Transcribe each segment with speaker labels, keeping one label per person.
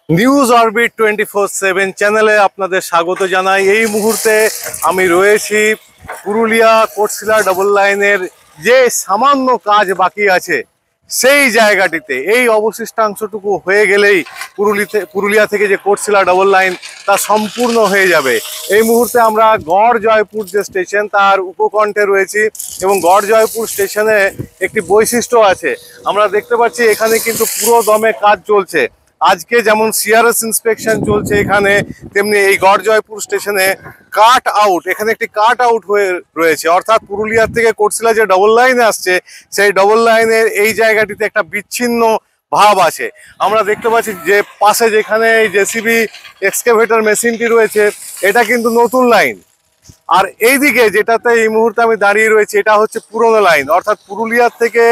Speaker 1: News orbit 24/7 চ্যানেলে আপনাদের স্বাগত জানাই। এই মুহূর্তে আমি রয়েছি পুরুলিয়া কোটশিলা ডাবল লাইনের যে সামান্য কাজ বাকি আছে সেই জায়গাটিতে। এই অবশিষ্টাংশটুকু হয়ে গেলেই পুরুলিয়া থেকে যে কোটশিলা ডাবল লাইন তা সম্পূর্ণ হয়ে যাবে। এই মুহূর্তে আমরা গড় জয়পুর যে স্টেশন তার উপকণ্ঠে রয়েছি এবং গড় জয়পুর স্টেশনে একটি বৈশিষ্ট্য আছে। আমরা দেখতে পাচ্ছি এখানে কিন্তু পুরো দমে কাজ চলছে। আজকে যেমন সিআরএস ইন্সপেকশন চলছে এখানে, তেমনি এই গড় জয়পুর স্টেশনে কাট আউট, এখানে একটি কাট আউট হয়ে রয়েছে। অর্থাৎ পুরুলিয়ার থেকে কোটশিলা যে ডবল লাইনে আসছে সেই ডবল লাইনের এই জায়গাটিতে একটা বিচ্ছিন্ন ভাব আছে। আমরা দেখতে পাচ্ছি যে পাশে যেখানে এই জেসিবি এক্সকাভেটর মেশিনটি রয়েছে এটা কিন্তু নতুন লাইন, আর এইদিকে যেটাতে এই মুহূর্তে আমি দাঁড়িয়ে রয়েছি এটা হচ্ছে পুরনো লাইন। অর্থাৎ পুরুলিয়ার থেকে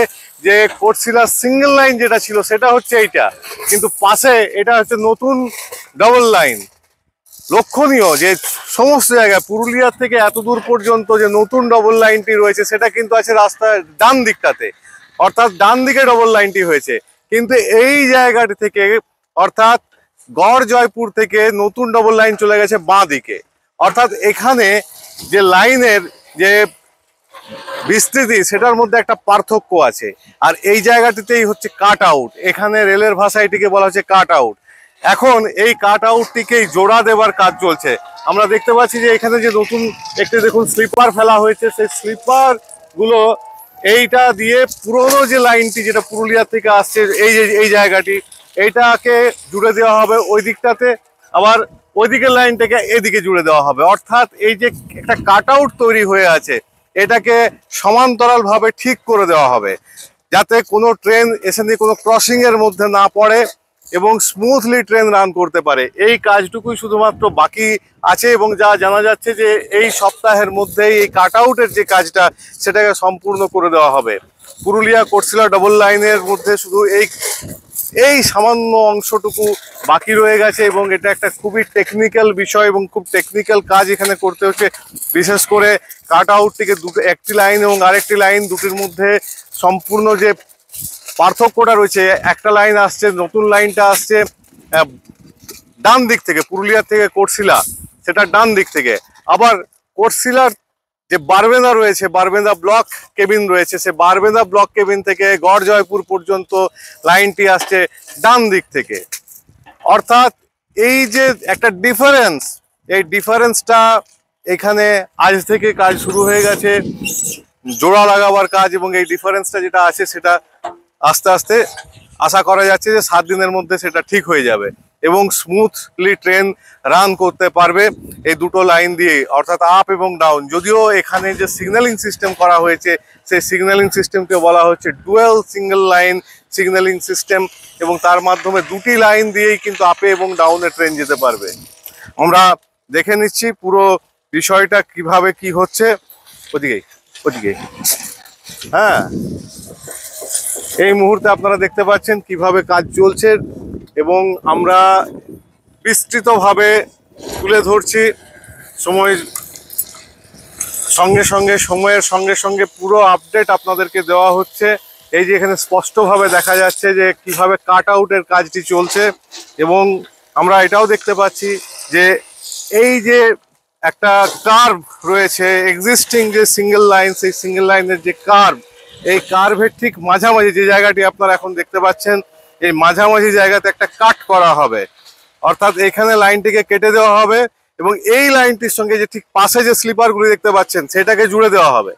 Speaker 1: যে কোটশিলা সিঙ্গেল লাইন যেটা ছিল সেটা হচ্ছে এইটা, কিন্তু পাশে এটা হচ্ছে নতুন ডবল লাইন। লক্ষণীয় যে সমস্ত জায়গায় পুরুলিয়ার থেকে এত দূর পর্যন্ত যে নতুন ডবল লাইনটি রয়েছে সেটা কিন্তু আছে রাস্তার ডান দিকটাতে, অর্থাৎ ডান দিকে ডবল লাইনটি হয়েছে। কিন্তু এই জায়গাটি থেকে অর্থাৎ গড় জয়পুর থেকে নতুন ডবল লাইন চলে গেছে বাঁ দিকে। অর্থাৎ এখানে যে লাইনের যে বিস্তৃতি সেটার মধ্যে একটা পার্থক্য আছে, আর এই জায়গাটিতেই হচ্ছে কাট আউট। এখানে রেলের ভাষায় এটিকে বলা হচ্ছে কাট আউট। এখন এই কাট আউটটিকেই জোড়া দেবার কাজ চলছে। আমরা দেখতে পাচ্ছি যে এখানে যে নতুন একটি দেখুন স্লিপার ফেলা হয়েছে, সেই স্লিপার গুলো এইটা দিয়ে পুরোনো যে লাইনটি যেটা পুরুলিয়া থেকে আসছে এই জায়গাটি এইটাকে জুড়ে দেওয়া হবে ওই দিকটাতে, আবার ওই দিকের লাইনটাকে এদিকে জুড়ে দেওয়া হবে। অর্থাৎ এই যে একটা কাট আউট তৈরি হয়ে আছে এটাকে সমান্তরাল ভাবে ঠিক করে দেওয়া হবে যাতে কোনো ট্রেন এসে নিয়ে কোনো ক্রসিং এর মধ্যে না পড়ে এবং স্মুথলি ট্রেন রান করতে পারে। এই কাজটুকুই শুধুমাত্র বাকি আছে এবং যা জানা যাচ্ছে যে এই সপ্তাহের মধ্যেই এই কাট আউটের যে কাজটা সেটাকে সম্পূর্ণ করে দেওয়া হবে। পুরুলিয়া কোটশিলা ডবল লাইনের মধ্যে শুধু এই সামান্য অংশটুকু বাকি রয়ে গেছে এবং এটা একটা খুবই টেকনিক্যাল বিষয় এবং খুব টেকনিক্যাল কাজ এখানে করতে হচ্ছে। বিশেষ করে কাট আউট থেকে একটি লাইন এবং আরেকটি লাইন দুটির মধ্যে সম্পূর্ণ যে পার্থক্যটা রয়েছে, একটা লাইন আসছে, নতুন লাইনটা আসছে ডান দিক থেকে, পুরুলিয়া থেকে কোটশিলা সেটা ডান দিক থেকে, আবার কোটশিলার যে বারবেদা রয়েছে, বারবেদা ব্লক কেবিন রয়েছে, সে বারবেদা ব্লক কেবিন থেকে গড় জয়পুর পর্যন্ত লাইনটি আসছে ডান দিক থেকে। অর্থাৎ এই যে একটা ডিফারেন্স, এই ডিফারেন্সটা এখানে আজ থেকে কাজ শুরু হয়ে গেছে, জোড়া লাগাবার কাজ, এবং এই ডিফারেন্সটা যেটা আছে সেটা আস্তে আস্তে আশা করা যাচ্ছে যে 7 দিনের মধ্যে সেটা ঠিক হয়ে যাবে এবং স্মুথলি ট্রেন রান করতে পারবে এই দুটো লাইন দিয়ে, অর্থাৎ আপ এবং ডাউন। যদিও এখানে যে সিগন্যালিং সিস্টেম করা হয়েছে সেই সিগন্যালিং সিস্টেমকে বলা হচ্ছে dual single line signalling system, এবং তার মাধ্যমে দুটি লাইন দিয়েই কিন্তু আপে এবং ডাউনে ট্রেন যেতে পারবে। আমরা দেখে নিচ্ছি পুরো বিষয়টা কিভাবে কি হচ্ছে। ওদিকে হ্যাঁ, এই মুহূর্তে আপনারা দেখতে পাচ্ছেন কিভাবে কাজ চলছে এবং আমরা বিস্তৃতভাবে তুলে ধরছি সময়ের সঙ্গে সঙ্গে পুরো আপডেট আপনাদেরকে দেওয়া হচ্ছে। এই যে এখানে স্পষ্টভাবে দেখা যাচ্ছে যে কিভাবে কাট আউটের কাজটি চলছে, এবং আমরা এটাও দেখতে পাচ্ছি যে এই যে একটা কার্ভ রয়েছে এক্সিস্টিং যে সিঙ্গেল লাইন, সেই সিঙ্গেল লাইনের যে কার্ভ, এই কার্ভের ঠিক মাঝামাঝি যে জায়গাটি আপনারা এখন দেখতে পাচ্ছেন, এই মাঝামাঝি জায়গাতে একটা কাট করা হবে। অর্থাৎ এখানে লাইনটিকে কেটে দেওয়া হবে এবং এই লাইনটির সঙ্গে যে ঠিক পাশে যে স্লিপারগুলি দেখতে পাচ্ছেন সেটাকে জুড়ে দেওয়া হবে।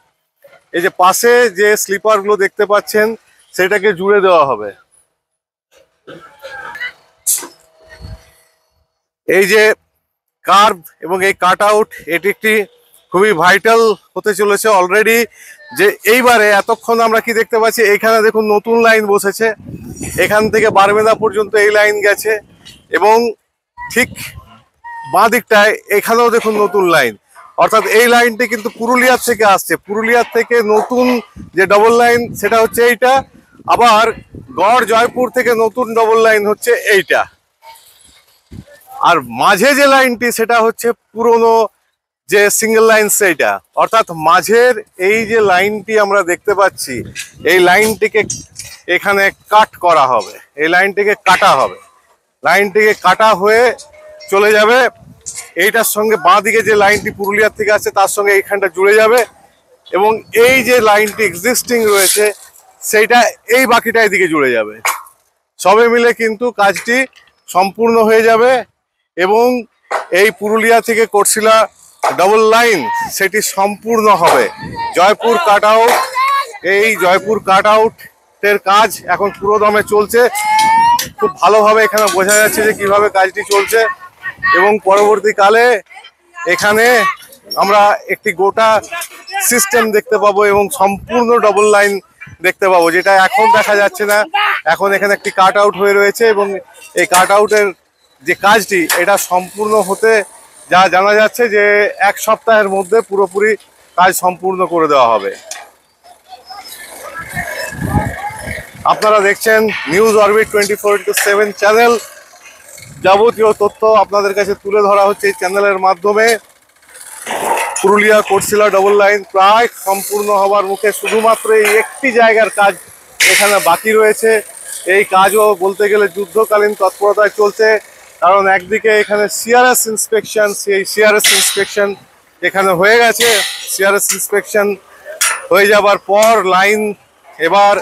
Speaker 1: এই যে পাশে যে স্লিপারগুলো দেখতে পাচ্ছেন সেটাকে জুড়ে দেওয়া হবে। এই যে কার্ভ এবং এই কাট আউট এটি একটি খুবই ভাইটাল হতে চলেছে অলরেডি। যে এইবারে এতক্ষণ আমরা কি দেখতে পাচ্ছি, এখানে দেখুন নতুন লাইন বসেছে, এখান থেকে বারবেদা পর্যন্ত এই লাইন গেছে এবং ঠিক বাঁ দিকটায় এখানেও দেখুন নতুন লাইন। অর্থাৎ এই লাইনটি কিন্তু পুরুলিয়ার থেকে আসছে, পুরুলিয়ার থেকে নতুন যে ডবল লাইন সেটা হচ্ছে এইটা, আবার গড় জয়পুর থেকে নতুন ডবল লাইন হচ্ছে এইটা, আর মাঝে যে লাইনটি সেটা হচ্ছে পুরনো যে সিঙ্গেল লাইন সেইটা। অর্থাৎ মাঝের এই যে লাইনটি আমরা দেখতে পাচ্ছি এই লাইনটিকে এখানে কাট করা হবে, এই লাইনটিকে কাটা হবে, লাইনটিকে কাটা হয়ে চলে যাবে এইটার সঙ্গে। বাঁ দিকে যে লাইনটি পুরুলিয়ার থেকে আসছে তার সঙ্গে এইখানটা জুড়ে যাবে, এবং এই যে লাইনটি এক্সিস্টিং রয়েছে সেইটা এই বাকিটা এদিকে জুড়ে যাবে। সবে মিলে কিন্তু কাজটি সম্পূর্ণ হয়ে যাবে, এবং এই পুরুলিয়া থেকে কোটশিলা ডাবল লাইন সেটি সম্পূর্ণ হবে। জয়পুর কাট আউট, এই জয়পুর কাট আউটের কাজ এখন পুরোদমে চলছে। খুব ভালোভাবে এখানে বোঝা যাচ্ছে যে কিভাবে কাজটি চলছে, এবং পরবর্তীকালে এখানে আমরা একটি গোটা সিস্টেম দেখতে পাবো এবং সম্পূর্ণ ডবল লাইন দেখতে পাবো, যেটা এখন দেখা যাচ্ছে না। এখন এখানে একটি কাট আউট হয়ে রয়েছে, এবং এই কাট আউটের যে কাজটি এটা সম্পূর্ণ হতে যা জানা যাচ্ছে যে 1 সপ্তাহের মধ্যে পুরোপুরি কাজ সম্পূর্ণ করে দেওয়া হবে। আপনারা দেখছেন নিউজ অরবিট 24/7 চ্যানেল। যাবতীয় তথ্য আপনাদের কাছে তুলে ধরা হচ্ছে এই চ্যানেলের মাধ্যমে। পুরুলিয়া কোটশিলা ডবল লাইন প্রায় সম্পূর্ণ হবার মুখে, শুধুমাত্র এই একটি জায়গার কাজ এখানে বাকি রয়েছে। এই কাজও বলতে গেলে যুদ্ধকালীন তৎপরতায় চলছে, কারণ একদিকে এখানে সিআরএস ইন্সপেকশন, সেই সিআরএস ইন্সপেকশন এখানে হয়ে গেছে। সিআরএস ইন্সপেকশন হয়ে যাবার পর লাইন এবার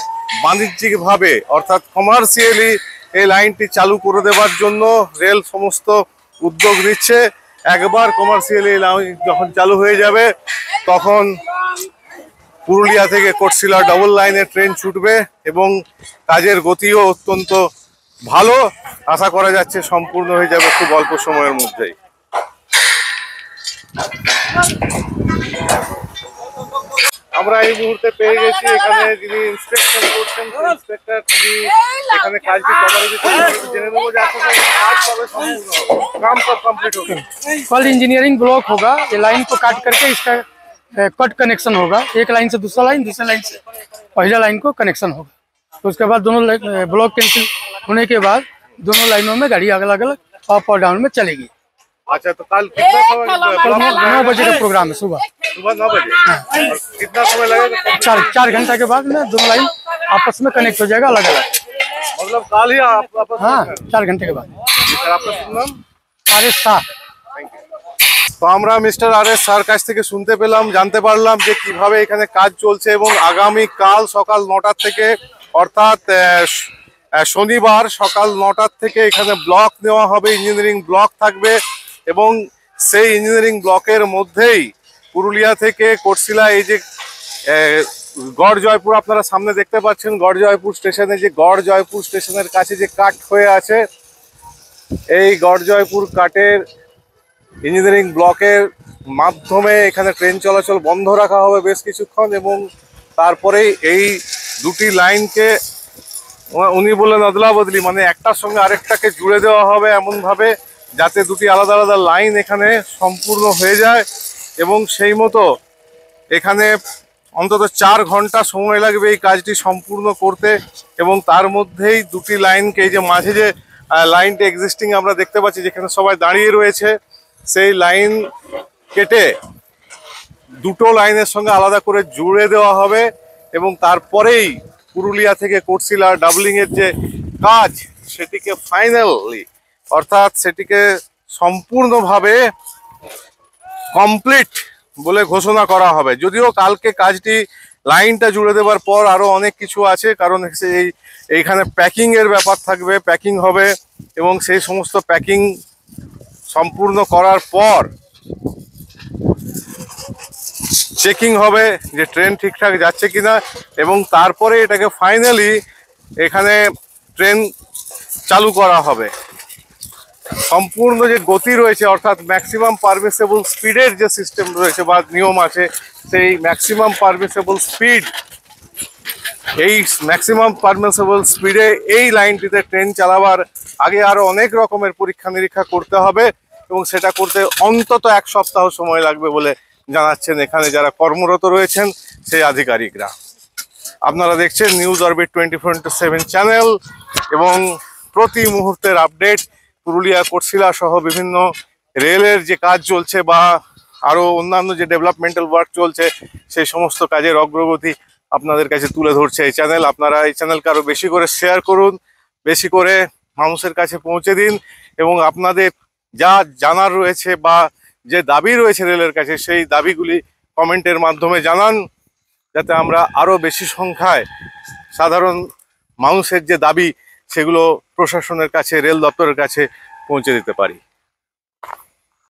Speaker 1: বাণিজ্যিকভাবে অর্থাৎ কমার্শিয়ালি এই লাইনটি চালু করে দেওয়ার জন্য রেল সমস্ত উদ্যোগ নিচ্ছে। একবার কমার্শিয়ালি লাইন যখন চালু হয়ে যাবে তখন পুরুলিয়া থেকে কোটশিলা ডবল লাইনের ট্রেন ছুটবে, এবং কাজের গতিও অত্যন্ত ভালো। আশা করা যাচ্ছে সম্পূর্ণ হয়ে যাবে খুব অল্প সময়ের মধ্যেই। আমরা এই মুহূর্তে পেয়ে গেছি এখানে যিনি ইন্সপেকশন করছেন, ইন্সপেক্টর, তিনি এখানে কাজটি তদারকি করছেন। জেনে নেবো যে আসলে কাজ কবে সম্পূর্ণ হবে, काम कब कंप्लीट होगा।
Speaker 2: कल इंजीनियरिंग ब्लॉक होगा, ये लाइन को काट करके इसका कट कनेक्शन होगा। एक लाइन से दूसरा लाइन, दूसरे लाइन से पहला लाइन को कनेक्शन होगा। तो उसके बाद दोनों ब्लॉक कैंसिल होने के बाद दोनों लाइनों में गाड़ी अलग अलग अप और डाउन में चलेगी।
Speaker 1: अच्छा, तो कल कितना समय,
Speaker 2: कल 9 बजे का प्रोग्राम है सुबह।
Speaker 1: सुबह 9 बजे। और कितना समय लगेगा?
Speaker 2: 4 घंटा के बाद में दोनों लाइन आपस में कनेक्ट हो जाएगा अलग अलग।
Speaker 1: मतलब कल ही आप आपस
Speaker 2: हाँ, 4 घंटे के बाद।
Speaker 1: सर, आपका शुभ नाम?
Speaker 2: आरएस शाह।
Speaker 1: তো আমরা মিস্টার আরএস স্যার কাছ থেকে শুনতে পেলাম, জানতে পারলাম যে কিভাবে এখানে কাজ চলছে, এবং আগামী কাল সকাল 9টার থেকে অর্থাৎ শনিবার সকাল 9টার থেকে এখানে ব্লক নেওয়া হবে, ইঞ্জিনিয়ারিং ব্লক থাকবে, এবং সেই ইঞ্জিনিয়ারিং ব্লকের মধ্যেই পুরুলিয়া থেকে কোটশিলা এই যে গড় জয়পুর আপনারা সামনে দেখতে পাচ্ছেন, গড় জয়পুর স্টেশনে, যে গড় জয়পুর স্টেশনের কাছে যে কাট হয়ে আছে, এই গড় জয়পুর কাটের ইঞ্জিনিয়ারিং ব্লকের মাধ্যমে এখানে ট্রেন চলাচল বন্ধ রাখা হবে বেশ কিছুক্ষণ, এবং তারপরেই এই দুটি লাইনকে উনি বললেন অদলা বদলি, মানে একটার সঙ্গে আরেকটাকে জুড়ে দেওয়া হবে এমনভাবে যাতে দুটি আলাদা আলাদা লাইন এখানে সম্পূর্ণ হয়ে যায়, এবং সেই মতো এখানে অন্তত 4 ঘন্টা সময় লাগবে এই কাজটি সম্পূর্ণ করতে। এবং তার মধ্যেই দুটি লাইনকে, এই যে মাঝে যে লাইনটি এক্সিস্টিং আমরা দেখতে পাচ্ছি যেখানে সবাই দাঁড়িয়ে রয়েছে, সেই লাইন কেটে দুটো লাইনের সঙ্গে আলাদা করে জুড়ে দেওয়া হবে, এবং তারপরেই পুরুলিয়া থেকে কোটশিলা ডাবলিংয়ের যে কাজ সেটিকে ফাইনালি অর্থাৎ সেটিকে সম্পূর্ণভাবে কমপ্লিট বলে ঘোষণা করা হবে। যদিও কালকে কাজটি লাইনটা জুড়ে দেওয়ার পর আরও অনেক কিছু আছে, কারণ এইখানে প্যাকিংয়ের ব্যাপার থাকবে, প্যাকিং হবে, এবং সেই সমস্ত প্যাকিং সম্পূর্ণ করার পর চেকিং হবে যে ট্রেন ঠিকঠাক যাচ্ছে কিনা, এবং তারপরে এটাকে ফাইনালি এখানে ট্রেন চালু করা হবে। সম্পূর্ণ যে গতি রয়েছে অর্থাৎ ম্যাক্সিমাম পারমিসেবল স্পিডের যে সিস্টেম রয়েছে বা নিয়ম আছে, সেই ম্যাক্সিমাম পারমিসেবল স্পিড, এই ম্যাক্সিমাম পারমিসেবল স্পিডে এই লাইনটিতে ট্রেন চালাবার আগে আরও অনেক রকমের পরীক্ষা নিরীক্ষা করতে হবে, এবং সেটা করতে অন্তত 1 সপ্তাহ সময় লাগবে বলে জানাচ্ছেন এখানে যারা কর্মরত রয়েছেন সেই আধিকারিকরা। আপনারা দেখছেন নিউজ অরবিট 24/7 চ্যানেল, এবং প্রতি মুহূর্তের আপডেট পুরুলিয়া কোটশিলা সহ বিভিন্ন রেলের যে কাজ চলছে বা আরও অন্যান্য যে ডেভেলপমেন্টাল ওয়ার্ক চলছে সেই সমস্ত কাজের অগ্রগতি আপনাদের কাছে তুলে ধরছে এই চ্যানেল। আপনারা এই চ্যানেলকে আরো বেশি করে শেয়ার করুন, বেশি করে মানুষের কাছে পৌঁছে দিন, এবং আপনাদের যা জানার রয়েছে বা যে দাবি রয়েছে রেলের কাছে সেই দাবিগুলি কমেন্টের মাধ্যমে জানান, যাতে আমরা আরো বেশি সংখ্যায় সাধারণ মানুষের যে দাবি সেগুলো প্রশাসনের কাছে, রেল দপ্তরের কাছে পৌঁছে দিতে পারি।